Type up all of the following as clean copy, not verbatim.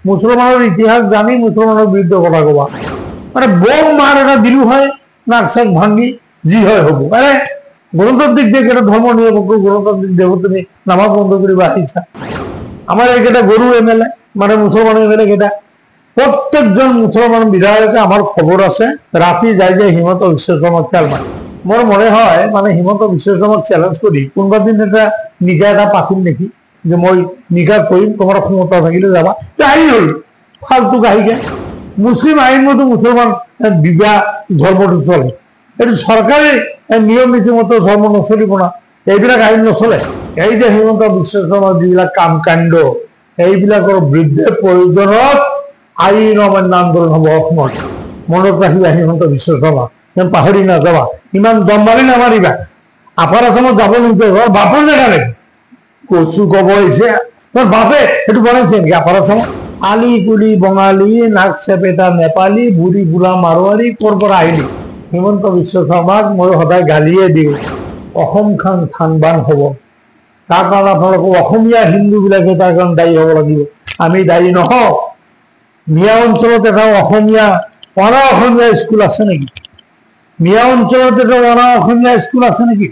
মুসলমানের ইতিহাস জানি মুসলমানের বিরুদ্ধে কথা কবা মানে বোম মার এটা দিলু হয় নাক চাক ভাঙ্গি যি হয় হব আরে গণতান্ত্রিক দেশ এটা ধর্ম নিরপেক্ষ গণতান্ত্রিক দেশ তুমি নামাজ বন্ধ করিবা ইচ্ছা আমার এটা গরু এমএলএ মানে মুসলমান এমএলএ কেটা প্রত্যেকজন মুসলমান বিধায়কে আমার খবর আছে রাতে যাই যে হিমন্ত বিশ্ব শর্মার খেয়াল মানে মোর মনে হয় মানে হিমন্ত বিশ্ব শর্মার চ্যালেঞ্জ করি কোনবা দিন এটা নিকা এটা পাতিম নাকি যে মই নিকা কৰিম তোমার ক্ষমতা থাকিলে যাবা তাই হল ফালতু গাহিকে মুসলিম আইন মতো মুসলমান বিবাহ ধর্মটো চলে এটা সরকারি নিয়ম নীতি মতো ধর্ম নচলিব না এইবিলাক আইন নচলে এই যে হিমন্ত বিশ্ব শৰ্মাৰ যিবিলাক কাম কাণ্ড এইবিলাকৰ বিৰুদ্ধে প্ৰয়োজনত আইন অমান্য আন্দোলন হব অসমত মনত ৰাখিবা হিমন্ত বিশ্ব শৰ্মা পাহৰি নাযাবা ইমান দমবাৰী নামাৰিবা আপাৰ আসামত যাব নিদিয়ে বাপৰ জেগা নেকি কচু কব হৈছে তোর বাপে একটু বলেছে নাকি আপার আসামত আলি কুলি বঙালী নাক চেপেটা নেপালী বুঢ়ী বুঢ়া মাৰোৱাৰী ক'ৰ পৰা আহিলি হিমন্ত বিশ্ব শৰ্মাক মই সদায় গালিয়ে দিওঁ অসমখন থানবান হব তাৰ কাৰণে আপোনালোকে অসমীয়া হিন্দুবিলাকে তাৰ কাৰণে দায়ী হ'ব লাগিব আমি দায়ী নহওঁ মিয়া অঞ্চলত এটা অসমীয়া অনা অসমীয়া স্কুল আছে নেকি মিয়া অঞ্চলত এটা অনা অসমীয়া স্কুল আছে নেকি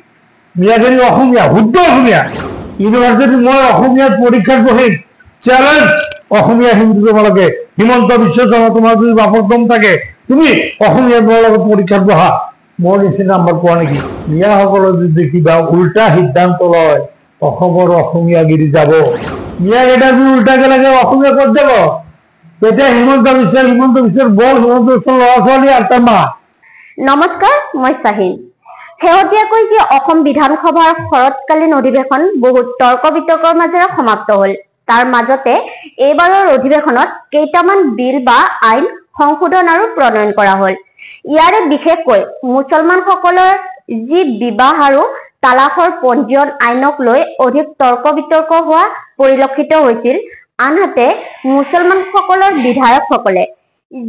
মিয়াগিৰি অসমীয়া শুদ্ধ অসমীয়া ইউনিভার্সিটি মই অসমীয়াত পরীক্ষাত বহিম চ্যালেঞ্জ অসমীয়া হিন্দু তোমালোকে হিমন্ত বিশ্ব শর্মা তোমার যদি বাপর দম থাকে তুমি অসমীয়া লগত পরীক্ষাত বহা মোৰ নিচিনা নাম্বাৰ পোৱা নেকি মিয়াসকলে যদি কিবা উল্টা সিদ্ধান্ত লয় অসমৰ অসমীয়াগিৰি যাব মিয়াকেইটা যদি উল্টাকে লাগে অসমীয়া ক'ত যাব তেতিয়া হিমন্ত বিশ্বৰ বৰ হিমন্ত বিশ্বৰ ল'ৰা ছোৱালী আৰু তাৰ মা নমস্কাৰ মই চাহিল শেহতীয়াকৈ যে অসম বিধানসভাৰ শৰৎকালীন অধিৱেশন বহুত তৰ্ক বিতৰ্কৰ মাজেৰে সমাপ্ত হল তাৰ মাজতে এইবাৰৰ অধিৱেশনত কেইটামান বিল বা আইন সংশোধন আৰু প্ৰণয়ন কৰা হল ইয়াৰে বিশেষকৈ মুছলমানসকলৰ যি বিবাহ আৰু তালাকৰ পঞ্জীয়ন আইনক লৈ অধিক তৰ্ক বিতৰ্ক হোৱা পৰিলক্ষিত হৈছিল আনহাতে মুছলমানসকলৰ বিধায়কসকলে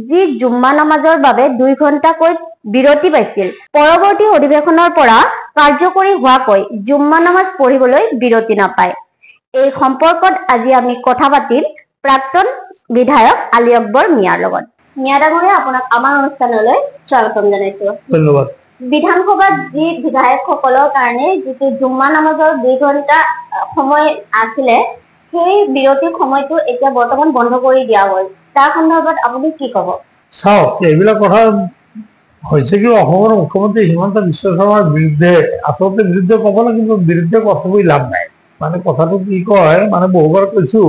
যি জুম্মা নামাজৰ বাবে 2 ঘণ্টাকৈ বিৰতি পাইছিল পৰৱৰ্তী অধিৱেশনৰ পৰা কাৰ্যকৰী হোৱাকৈ জুম্মা নামাজ পঢ়িবলৈ বিৰতি নাপায় এই সম্পৰ্কত আজি আমি কথা পাতিম প্ৰাক্তন বিধায়ক আলী আকবৰ মিয়াৰ লগত মিয়া ডাঙৰীয়া আপোনাক আমাৰ অনুষ্ঠানলৈ স্বাগতম জনাইছো ধন্যবাদ বিধানসভাত যি বিধায়কসকলৰ কাৰণে যিটো জুম্মা নামাজৰ 2 ঘণ্টা সময় আছিলে সেই বিৰতিৰ সময়টো এতিয়া বৰ্তমান বন্ধ কৰি দিয়া হ'ল তাৰ সন্দৰ্ভত আপুনি কি ক'ব চাওক এইবিলাক কথা হৈছে কি অসমৰ মুখ্যমন্ত্ৰী হিমন্ত বিশ্ব শৰ্মাৰ বিৰুদ্ধে আচলতে বিৰুদ্ধে ক'ব লাগিব বিৰুদ্ধে কথা কৈ লাভ নাই মানে কথাটো কি কয় মানে বহুবাৰ কৈছো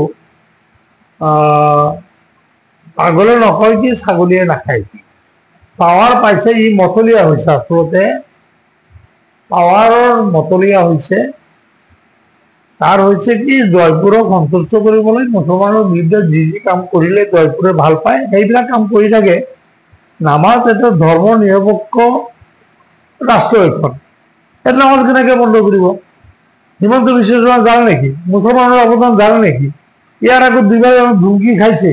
পাগলে নকয় কি ছাগলীয়ে নাখায় কি পাৱাৰ পাইছে ই মতলীয়া হৈছে আচলতে পাৱাৰৰ মতলীয়া হৈছে তাৰ হৈছে কি জয়পুৰক সন্তুষ্ট কৰিবলৈ মুছলমানৰ বিৰুদ্ধে যি যি কাম কৰিলে জয়পুৰে ভাল পায় সেইবিলাক কাম কৰি থাকে নামাজ এটা ধৰ্ম নিৰপেক্ষ ৰাষ্ট্ৰ এখন এই নামাজ কেনেকৈ বন্ধ কৰিব হিমন্ত বিশ্ব শৰ্মা জানে নেকি মুছলমানৰ অৱদান জানে নেকি ইয়াৰ আগত দুইবাৰ ধুমকি খাইছে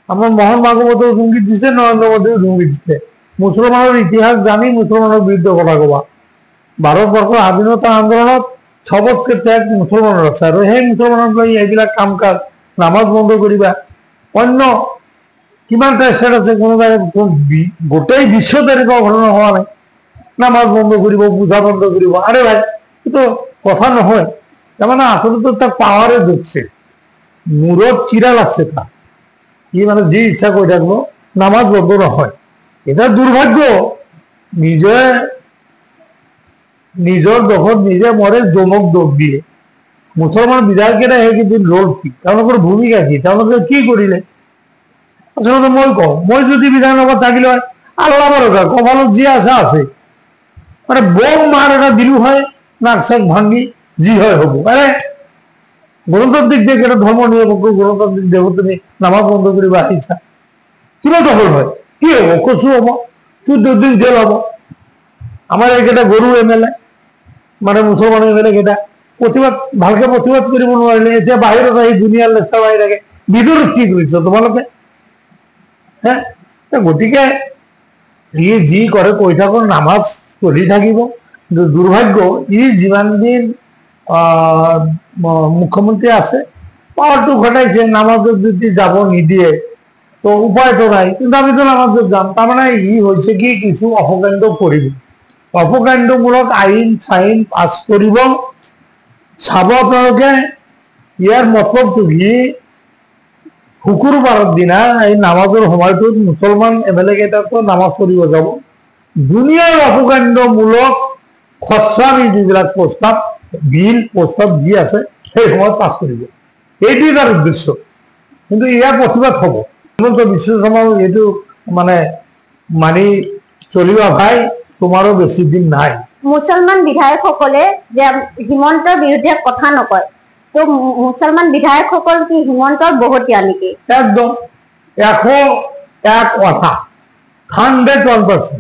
আমাৰ মোহন ভাগৱতেও ধুমকি দিছে নৰেন্দ্ৰ মোদীও ধুমকি দিছে মুছলমানৰ ইতিহাস জানি মুছলমানৰ বিৰুদ্ধে কথা কবা ভাৰতবৰ্ষৰ স্বাধীনতা আন্দোলনত সবতকে ত্যাগ মুছলমানৰ আছে আৰু সেই মুছলমানক লৈ এইবিলাক কাম কাজ নামাজ বন্ধ কৰিবা অন্য কিমানটা ষ্টেট আছে কোনোবাই গোটেই বিশ্বত এনেকুৱা ঘটনা হোৱা নাই নামাজ বন্ধ কৰিব পূজা বন্ধ কৰিব আৰে ভাই এইটো কথা নহয় তাৰমানে আচলতে তাক পাৱাৰে ঢুকছে মূৰত চিৰা লাগছে তাক ই মানে যি ইচ্ছা কৰি থাকব নামাজ বন্ধ নহয় এটা দুৰ্ভাগ্য নিজৰ দোষত নিজে মৰে জমক দোষ দিয়ে মুছলমান বিধায়কেইটা সেইকেইদিন ৰল কি তেওঁলোকৰ ভূমিকা কি তেওঁলোকে কি কৰিলে আচলতে মই কওঁ মই যদি বিধানসভাত থাকিলে হয় আল্লাহ বাৰকা কপালত যি আছে আছে মানে বোম মাৰ এটা দিলু হয় নাক চাক ভাঙ্গি যি হয় হব আরে গণতান্ত্রিক দেশ এটা ধর্ম নিরপেক্ষ গণতান্ত্রিক দেশ তুমি নামাজ বন্ধ করিবা আহিছা কিবা দখল হয় কি হব কচু হব 14 দিন জেল হব আমার এইকেইটা গরু এমএলএ মানে মুছলমান এমএলএ কেইটা প্ৰতিবাদ ভালকে প্ৰতিবাদ কৰিব নোৱাৰিলে এতিয়া বাহিৰত আহি দুনিয়াৰ লেচা বাহি থাকে ভিতৰত কি কৰিছে তোমালোকে হ্যাঁ গতিকে ই যি কৰে কৈ থাকক নামাজ চলি থাকিব দুৰ্ভাগ্য ই যিমান দিন মুখ্যমন্ত্ৰী আছে পাওয়ারটু ঘটাইছে, নামাজের যদি যাব নিদিয়ে তো উপায় তো নাই, কিন্তু আমি তো নামাজের যাম। তার মানে ই হয়েছে কি কিছু অপকাণ্ড করিব, অপকাণ্ডমূলক আইন ফাইন পাছ কৰিব। চাব আপোনালোকে ইয়াৰ মতলবটো কি, শুকুৰবাৰৰ দিনা এই নামাজৰ সময়টোত মুছলমান MLA কেইটাতো নামাজ পঢ়িব যাব, দুনিয়াৰ অপকাণ্ডমূলক খচৰামি যিবিলাক প্ৰস্তাৱ বিল প্ৰস্তাৱ যি আছে সেই সময়ত পাছ কৰিব, এইটোৱেই তাৰ উদ্দেশ্য। কিন্তু ইয়াৰ প্ৰতিবাদ হ'ব। হিমন্ত বিশ্ব শৰ্মাও এইটো মানে মানি চলিবা ভাই, তোমাৰো বেছি দিন নাই। মুছলমান বিধায়কসকলে যে হিমন্তৰ বিৰুদ্ধে কথা নকয়, তো মুছলমান বিধায়কসকল কি হিমন্তৰ বহতীয়া নেকি? একদম 101 কথা, 101%।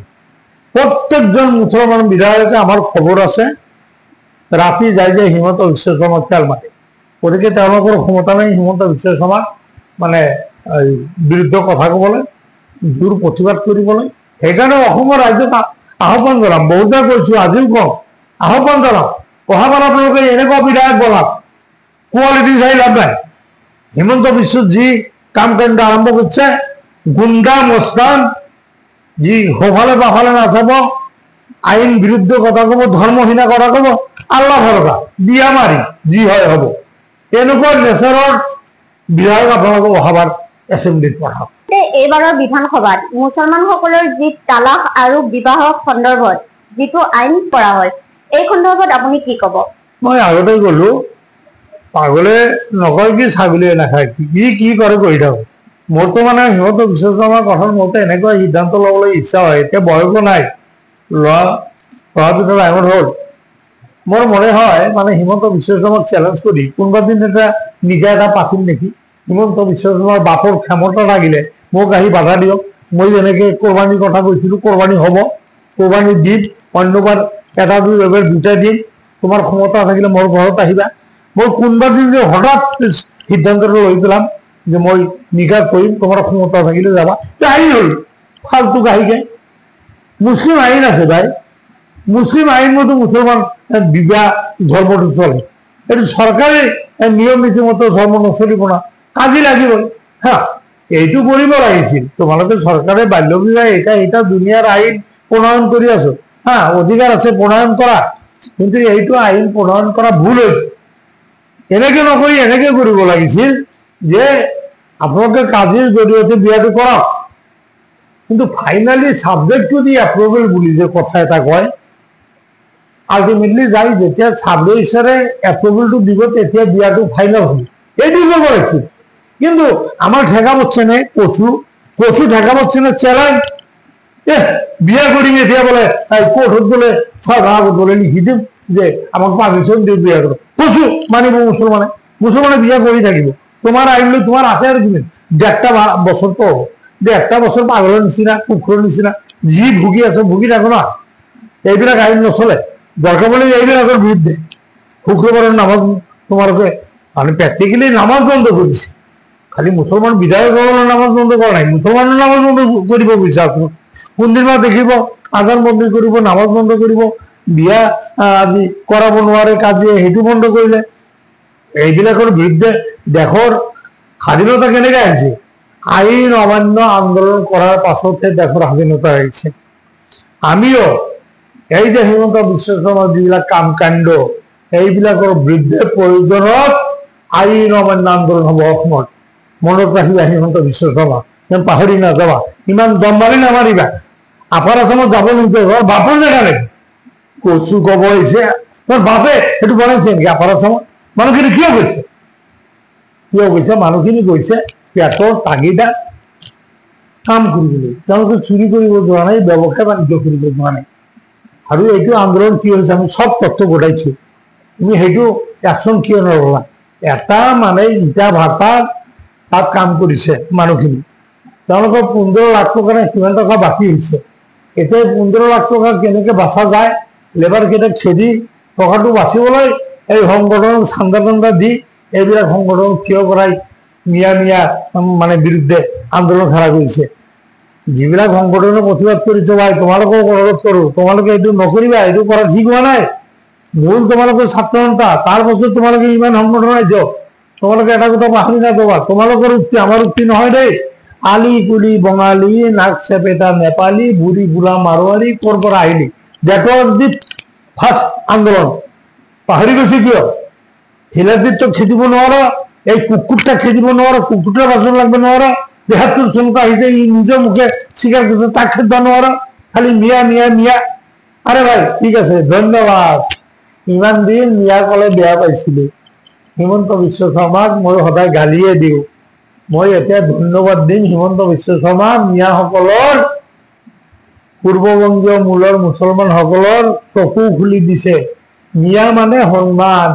প্রত্যেকজন মুসলমান বিধায়কে আমার খবর আছে রাতে যায় যে হিমন্ত বিশ্ব শর্মা খেয়াল মারে, গতিকে তেওঁলোকৰ ক্ষমতা নাই হিমন্ত বিশ্ব শৰ্মাৰ মানে বিৰুদ্ধে কথা কবলৈ, জোৰ প্ৰতিবাদ কৰিবলৈ। সেইকাৰণে অসমৰ ৰাজ্যত আহ্বান জনাম, বহুতে কৈছো আজিও কওঁ, আহ্বান জনাম, অহাবাৰ আপোনালোকে এনেকুৱা বিধায়ক বনাওক, কোৱালিটি চাই লাভ নাই। হিমন্ত বিশ্ব যি কাম কাণ্ড আৰম্ভ কৰিছে, গুণ্ডা মস্তান যি সফালে বাফালে নাচাব, আইন বিৰুদ্ধে কথা কব, ধৰ্মহীনা কথা কব, আল্লাহ ভৰসা দিয়া মাৰি যি হয় হব, এনেকুৱা নেচাৰৰ বিধায়ক আপোনালোকে অহাবাৰ এছেম্বলিত পঠাওক। এইবাৰৰ বিধানসভাত মুছলমানসকলৰ যি তালাক আৰু বিবাহৰ সন্দৰ্ভত যিটো আইন কৰা হয়, এই সন্দৰ্ভত আপুনি কি কব? মই আগতে গলো, পাগলে নকয় কি ছাগলীয়ে নাখায়, কি কৰে কৰি থাকো। মোৰতো মানে হিমন্ত বিশ্ব শৰ্মাৰ কথাৰ মতে এনেকুৱা সিদ্ধান্ত ল'বলৈ ইচ্ছা হয়, এতিয়া বয়সো নাই, ল'ৰা দুটা ডাঙৰ হ'ল। মোৰ মনে হয় মানে হিমন্ত বিশ্ব শৰ্মাক চেলেঞ্জ কৰি কোনোবা দিন এটা নিজা এটা পাতিম নেকি। হিমন্ত বিশ্ব শৰ্মাৰ বাপৰ ক্ষমতা লাগিলে মোক আহি বাধা দিয়ক, মই যেনেকে কোৰবানীৰ কথা কৈছিলো, কোৰবানী হ'ব, কোৰবানী দিম, অন্যবাৰ এটা এবাৰ দুটা দিম, তোমাৰ ক্ষমতা থাকিলে মোৰ ঘৰত আহিবা। মই কোনোবা দিন যে হঠাৎ সিদ্ধান্তটো লৈ পেলাম যে মই নিকাহ কৰিম, তোমাৰ ক্ষমতা থাকিলে যাবা, আইন হ'ল ফালতু কাহিকে। মুছলিম আইন আছে ভাই, মুসলিম আইন মতো মুসলমান বিবাহ ধর্মটো চলে, এটা সরকারি নিয়ম নীতি মতো ধর্ম নচলিব না, কাজে লাগিবই। হ্যাঁ, এইটো কৰিব লাগিছিল, তোমালোকে চৰকাৰে বাল্য বিবাহ এটা দুনিয়াৰ আইন প্ৰণয়ন কৰি আছো, হ্যাঁ অধিকাৰ আছে প্ৰণয়ন কৰা, কিন্তু এইটো আইন প্ৰণয়ন কৰা ভুল হৈছে। এনেকে নকৰি এনেকে কৰিব লাগিছিল যে আপোনালোকে কাজীৰ জৰিয়তে বিয়াটো কৰক, কিন্তু finally subject to the approval বুলি যে কথা এটা কয়, আলটিমেটলি যাই যেতিয়া ছাব্বিশৰে এপ্ৰুভেলটো দিব তেতিয়া বিয়াটো ফাইনেল হ'ব, এইটো কৰিব লাগিছিল। কিন্তু আমার ঠেকা পড়ছে না কচু ঠেকা পড়ছে না চ্যালেঞ্জ, বিয়া করিম এতিয়া বলে কোর্টত বলে 6 আগত বলে লিখি দিম যে আমাক পারমিশন দিয়ে বিয়া করো, কচু মানিব মুসলমানে বিয়া কৰি থাকিব। তোমার আইন লৈ তোমার আছে আর কি 1.5 বছর তো 1.5 বছর পাগলের নিচিনা কুকুরের নিচিনা যি ভুগি আছে ভুগি থাকো না, এইবিলাক আইন নচলে। দরকার বলে এইবিলাকৰ বিৰুদ্ধে শুক্ৰবাৰেৰ নামাজ তোমালোকে মানে প্ৰ্যাকটিক্যালি নামাজ বন্ধ কৰেছে, খালি মুসলমান বিধায়কসকলৰ নামাজ বন্ধ কৰা নাই, মুসলমানৰ নামাজ বন্ধ কৰিব বিচাৰে। কোনদিনা দেখিব আজান বন্ধ কৰিব, নামাজ বন্ধ কৰিব, বিয়া আজি কৰাব নোৱাৰে কাজিয়ে সেইটো বন্ধ কৰিলে। এইবিলাকৰ বিৰুদ্ধে দেশৰ স্বাধীনতা কেনেকে আহিছে, আইন অমান্য আন্দোলন কৰাৰ পাছতহে দেশৰ স্বাধীনতা আহিছে। আমিও এই যে হিমন্ত বিশ্ব শৰ্মাৰ যিবিলাক কাম কাণ্ড এইবিলাকৰ বিৰুদ্ধে প্ৰয়োজনত আইন অমান্য আন্দোলন হ'ব অসমত। মনত ৰাখিবা হিমন্ত বিশ্ব শৰ্মা, পাহৰি নাযাবা, ইমান দম মাৰি নামাৰিবা। আপাৰ আসামত যাব নিদিয়ে, বাপৰ জেগা নেকি কচু কব হৈছে, তোৰ বাপে সেইটো বনাইছে নেকি আপাৰ আসামত? মানুহখিনি কিয় গৈছে মানুহখিনি গৈছে পেটৰ তাগিদা কাম কৰিবলৈ, তেওঁলোকে চুৰি কৰিব যোৱা নাই, ব্যৱসায় বাণিজ্য কৰিব যোৱা নাই। আৰু এইটো আন্দোলন কি হৈছে আমি চব তথ্য গোটাইছো, তুমি সেইটো একশ্যন কিয় নললা? এটা মানে ইটা ভাটা তাত কাম কৰিছে মানুহখিনি, তেওঁলোকৰ 15 লাখ টকা নে কিমান টকা বাকী হৈছে। এতিয়া 15 লাখ টকা কেনেকে বাচা যায়, লেবাৰ কেইটাক খেদি টকাটো বাচিবলৈ এই সংগঠন চান্দা টান্দা দি এইবিলাক সংগঠন থিয় কৰাই মিয়া মানে বিৰুদ্ধে আন্দোলন খাৰা কৰিছে। যিবিলাক সংগঠনে প্ৰতিবাদ কৰিছে ভাই তোমালোকক অনুৰোধ কৰো, তোমালোকে এইটো নকৰিবা, এইটো কৰা ঠিক হোৱা নাই। মূল তোমালোকৰ ছাত্ৰ সন্থা, তাৰ পাছত তোমালোকে ইমান সংগঠন আহিছ, তোমালোকে এটা কথা পাহৰি নাযাবা, তোমালোকৰ উক্তি আমাৰ উক্তি নহয় দেই। আলি কুলি বঙালী, নাক চেপেটা নেপালী, বুঢ়ী বুঢ়া মাৰোৱাৰী, ক'ৰ পৰা আহিলি। দেট ৱাজ দি ফাৰ্ষ্ট আন্দোলন। পাহৰি গৈছে কিয়? হিলাদিত খেদিব নোৱাৰা, এই কুকুৰটা খেদিব নোৱাৰা, কুকুৰটা বাচন লাগব নোৱাৰা, দেহাটোৰ চমকা আহিছে, ই নিজৰ মুখে স্বীকাৰ কৰিছে, তাক খেদিব নোৱাৰা, খালি মিয়া মিয়া মিয়া। আরে ভাই ঠিক আছে, ধন্যবাদ। ইমান দিন মিয়া কলে বেয়া পাইছিলো, হিমন্ত বিশ্ব শৰ্মাক মই সদায় গালিয়ে দিওঁ, মই এতিয়া ধন্যবাদ দিম হিমন্ত বিশ্ব শৰ্মা মিয়াসকলৰ, পূৰ্ববংগীয় মূলৰ মুছলমান সকলৰ চকু খুলি দিছে। মিয়া মানে সন্মান,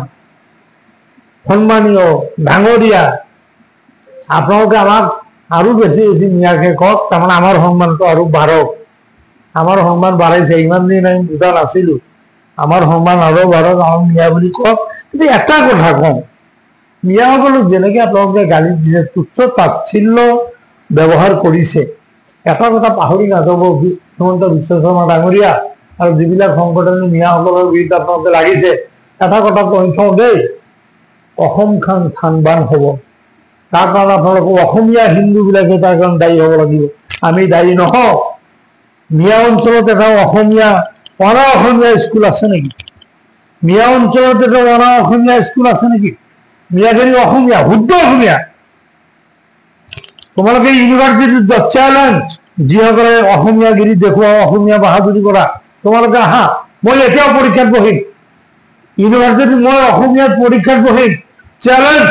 সন্মানীয় ডাঙৰীয়া। আপোনালোকে আমাক আৰু বেছি বেছি মিয়াকে কওক, তাৰমানে আমাৰ সন্মানটো আৰু বাঢ়ক। আমাৰ সন্মান বাঢ়াইছে, ইমান দিন আমি বুজা নাছিলো, আমাৰ সন্মান আৰু বাঢ়ক, আমাৰ মিয়া বুলি কওক। কিন্তু এটা কথা কওঁ, মিয়াসকলক যেনেকে আপোনালোকে গালি দিছে, তুচ্ছ তাচ্ছিল্য ব্যৱহাৰ কৰিছে, এটা কথা পাহৰি নাযাব হিমন্ত বিশ্ব শৰ্মা ডাঙৰীয়া আৰু যিবিলাক সংগঠনে মিয়াসকলৰ বিৰুদ্ধে আপোনালোকে লাগিছে, এটা কথা কৈ থওঁ দেই, অসমখন থানবান হ'ব। তাৰ কাৰণে আপোনালোকে অসমীয়া হিন্দুবিলাকে তাৰ কাৰণে দায়ী হ'ব লাগিব, আমি দায়ী নহওঁ। মিয়া অঞ্চলত এটা অসমীয়া অনা অসমীয়া স্কুল আছে নেকি? মিয়া অঞ্চলত এটা অনা অসমীয়া স্কুল আছে নেকি? মিয়াগিৰি অসমীয়া, শুদ্ধ অসমীয়া। তোমালোকে ইউনিভাৰ্চিটিত চেলেঞ্জ, যিসকলে অসমীয়াগিৰি দেখুওৱা, অসমীয়া বাহাদুৰি কৰা, তোমালোকে আহা, মই এতিয়াও পৰীক্ষাত বহিম। ইউনিভাৰ্চিটিত মই অসমীয়াত পৰীক্ষাত বহিম, চেলেঞ্জ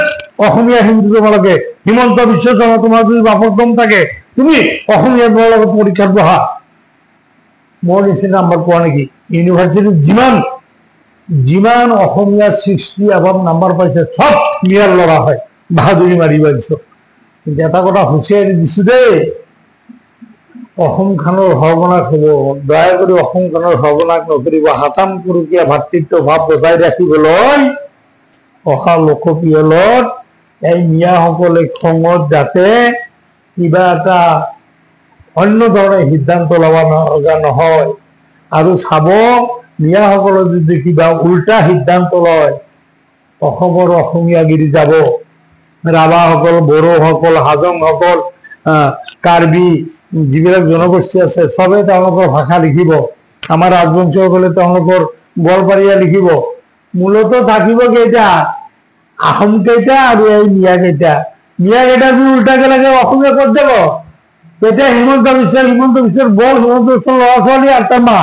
অসমীয়া হিন্দু। তোমালোকে হিমন্ত বিশ্ব শৰ্মা, তোমাৰ যদি বাপৰ দম থাকে, তুমি অসমীয়া লগত পৰীক্ষাত বহা। মোৰ নিচিনা নাম্বাৰ পোৱা নেকি? ইউনিভাৰ্চিটিত যিমান অসমীয়া 60 এবাৰ নাম্বাৰ পাইছে, চব মিয়াৰ ল'ৰা হয়, বাহাদুৰি মাৰি পাৰিছো। কিন্তু এটা কথা হুঁচিয়াৰি দিছো দেই, অসমখনৰ সৰ্বনাশ হ'ব, দয়া কৰি অসমখনৰ সৰ্বনাশ নকৰিব। হাতাম পুৰুষীয়া ভাতৃত্ব ভাৱ বজাই ৰাখিবলৈ অহা লোকপিয়লত এই মিয়াসকলে খঙত যাতে কিবা এটা অন্য ধৰণে সিদ্ধান্ত ল'ব লগা নহয়। আৰু চাব, মিয়াসকলে যদি কিবা উল্টা সিদ্ধান্ত লয়, অসমৰ অসমীয়াগিৰি যাব। ৰাভাসকল, বড়োসকল, হাজংসকল, কাৰ্বি, যিবিলাক জনগোষ্ঠী আছে, চবেই তেওঁলোকৰ ভাষা লিখিব। আমাৰ ৰাজবংশীসকলে তেওঁলোকৰ গোৱালপাৰীয়া লিখিব। মূলতঃ থাকিব কেইটা, আহোম কেইটা আৰু এই মিয়া কেইটা। মিয়া কেইটা যদি উল্টাকে লাগে, অসমীয়া ক'ত যাব? তেতিয়া হিমন্ত বিশ্বৰ বল, হিমন্ত বিশ্বৰ ল'ৰা ছোৱালী আৰু তাৰ মা,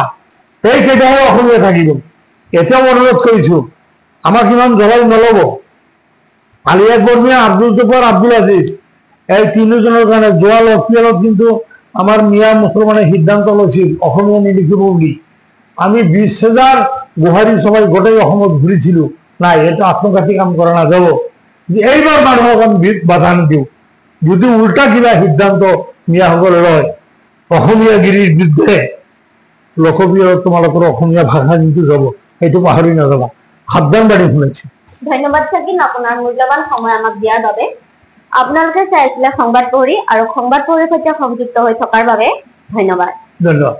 এই কেইটাহে অসমীয়া থাকিব। এতিয়াও অনুৰোধ কৰিছো, আমাক ইমান জলাই নলব। আলী আকবৰ মিয়া, আব্দুল জব্বাৰ, আব্দুল আজিজ, এই তিনিজনৰ কাৰণে যোৱা লকপিয়ালত কিন্তু আমাৰ মিয়া মুছলমানে সিদ্ধান্ত লৈছিল অসমীয়া নিলিখিব বুলি। আমি 20,000 গোহাৰি সবাই গোটেই অসমত ঘূৰিছিলো, নাই এটা আত্মঘাতী কাম কৰা নাযাব। এইবাৰ মানুহক আমি বাধা নিদিওঁ। যদি উল্টা কিবা সিদ্ধান্ত মিয়াসকলে লয় অসমীয়াগিৰিৰ বিৰুদ্ধে, লোকপিয়লত তোমালোকৰ অসমীয়া ভাষা কিন্তু যাব, সেইটো পাহৰি নাযাবা। সাৱধান বাণী শুনাইছে। ধন্যবাদ থাকিল আপোনাৰ মূল্যৱান সময় আমাক দিয়াৰ বাবে। আপোনালোকে চাইছিলে সংবাদ প্ৰহৰী, আৰু সংবাদ প্ৰহৰীৰ সৈতে সংযুক্ত হৈ থকাৰ বাবে ধন্যবাদ। ধন্যবাদ।